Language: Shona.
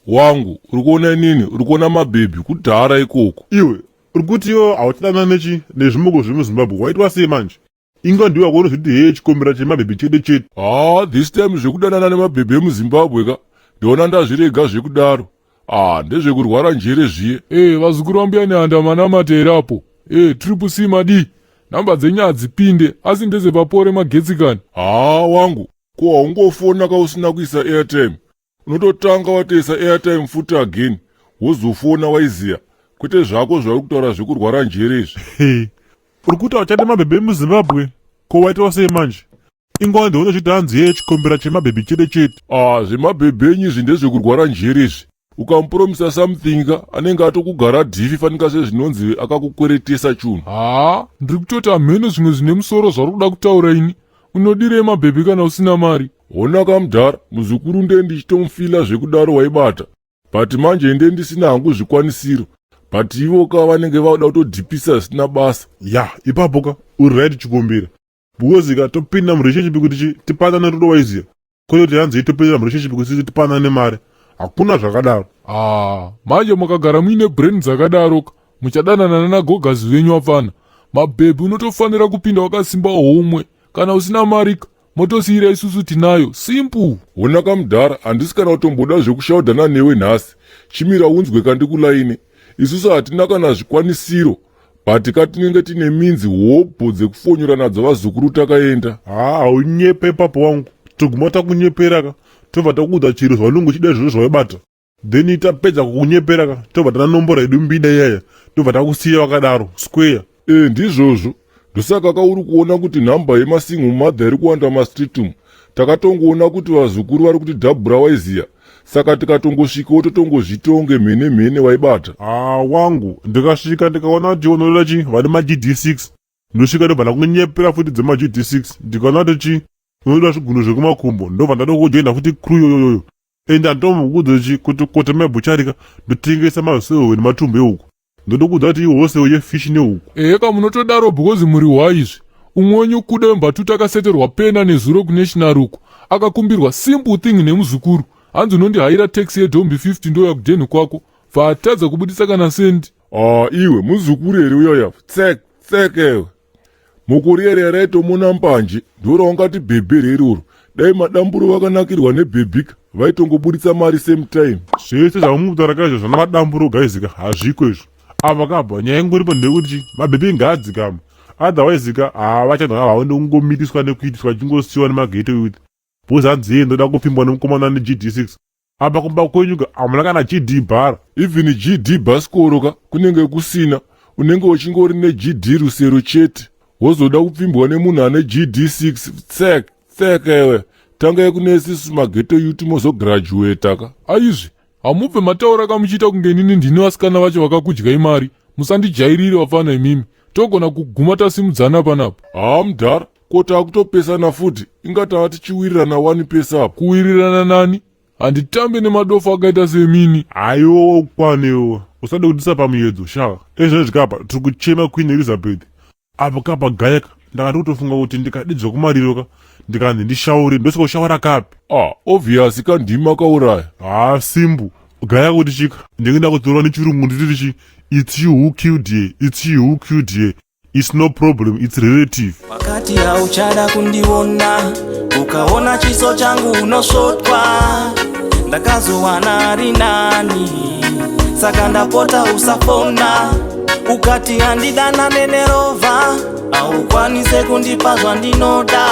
wangu urikuona nini? Urikuona mabhebhi kudhara ikoko. Iwe urikuti iwo hauchidana nezvimoko zvemuzimbabwe waitwa sei manje? Inga ndiwe wakuona zviti heye chikombera chemabhebhi chete. This time zvekudanana nemabhebhi emuzimbabwe ka ndiona ndazvirega zvekudaro. Ndezvekurwara njere zviye. vazukuru vambuya nehandamana materapo. Triple C madi. Namba dzenyu hadzipinde asi ndezepapore magetsikani. Wangu ko haungofona kausina kuisa airtime. Unototanga watoisa airtime futi again wozofona waiziya kwete zvako zvauri kutaura zvekurwara njere izvi. Urikuti hauchade mabhebhi emuzimbabwe ko waitwa sei manje? Inga ndiona zviti hanzi heye chikombera chemabhebhi chete. Zvemabhebhi enyu izvi ndezvekurwara njere izvi. Ukamupromisa something ka anenge atokugara dhifi fanika sezvinonzi akakukweretesa chunhu. Ndiri kutoti hamheno zvimwe zvine musoro zvari kuda kutaura ini. Unodirei mabhebhi kana usina mari? Ona kamudhara muzukuru nde ndichitomufila zvekudaro waibata. But manje nde ndisina hangu zvikwanisiro. But ivo ka vanenge vauda kutodhipisa zvisina basa. Ipapo ka uri right chikombera. Because ka topinda murelationship kuti tipanane rudo waiziya. Kwete kuti hanzi topinda murelationship kuti tipanane mari. Hakuna zvakadaro. Manje makagara muine brain dzakadaroka muchadanana nagogazi venyu apana. Mabhebhi unotofanira kupinda wakasimba homwe. Kana usina marika motosiyira isusu tinayo. Simple. Ona kamudhara handisi kana kutomboda zvekushaudhana newe nhasi. Chimira unzwe kandikulaine. Isusu hatina kana zvikwanisiro. But katinenge tine minzi hobho dzekufonyora nadzo vazukuru takaenda. Haunyepe papo wangu. Toguma takunyepera ka. Tobva takuudza chiro zvaunenge uchida zviro zvawaibata. Then tapedza kukunyepera ka. Tobva tana nombora yedu mbida iyaya. Tobva takusiya wakadaro. Square. Ndizvozvo. Ndosaka kauri kuona kuti nhamba yemasingle mother iri kuwanda mastreet umu. Takatongoona kuti vazukuru vari kuti dhabhura waiziya. Saka tikatongosvikawo totongozvitonge mhene waibata. Wangu ndikasvika ndikaona kuti unoda vane maGD6. Ndosvika ndobva ndakunyepera futi dzemaGD6. Ndikaona kuti unoda zviguno zvekumakumbo. Ndobva ndatongojoina futi crew yoyoyo. Ende andomukudza kuti kote mabhucharika ndotengesa masewo nematumbu euku. Ndodokudza kuti ihosewo yefishi neuku. Kamunotodaro because muri waizvi. Umwe wenyu kuda mbatuta akaseterwa pena nezuro kunational uku. Akakumbirwa simple thing nemuzukuru. Hanzi unondihayira taxi yedombi 50 ndoya kudheni kwako. Vatadza kubudisa kana sendi. Iwe muzukuru here uyoya. Tsek ewe. Mukuri here raitomona mbanje. Ndora ungati bhebhi reruro. Dai madamburo vakanakirwa nebhebhika vaitongobudisa mari same time. Zvese zvamumutaura kazvo zvana madamburo gaizika hazviko izvo. Apa kabva nyaya ingoripo ndekuti mabhebhi ngaadzikama. Otherwise ka vachadwa havaende kungomitiswa nekuitiswa chingosiyiwa nemaghetto youth. Because hanzi yeye ndoda kupimbwa nemukomana neGD6. Apa kumba kwenyu ka hamuna kana GD bar. Even GD baskoro ka kunenge kusina. Unenge uchingori neGD rusero chete. Wozoda kupfimbwa nemunhu ane GD6. Tsek ewe. Tanga yekunesisu maghetto youth mozograduate ka. Aizvi hamubve mataura kamuchiita kunge nini ndini vasikana vacho vakakudyai mari. Musandijairire vafana imimi. Togona kuguma tasimudzana panapo. Mudhara koti akutopesana futi. Ingatava tichiwirirana 1 pesa apo. Kuwirirana nani? Handitambe nemadofu akaita semini. Aiwo kwanewo. Usade kudisa pamuyedzo shaka. Ezvo zvikapa tiri kuchema Queen Elizabeth. Apo kapa gayaka ndakati kutofunga kuti ndikadidzwa kumariro ka ndikanzi ndishaure ndosikoshawara kapi. Obvious kandima kauraya. Simbu gaya kuti chika ndingenda kutora nechirungu ndititi it's you who killed ye, it's you who killed ye. It's no problem, it's relative. Wakati hauchada kundiona ukaona chiso changu unosotwa ndakazowana ari nani saka ndapota usafona ukati handidanane nerova aukwanise kundipa zvandinoda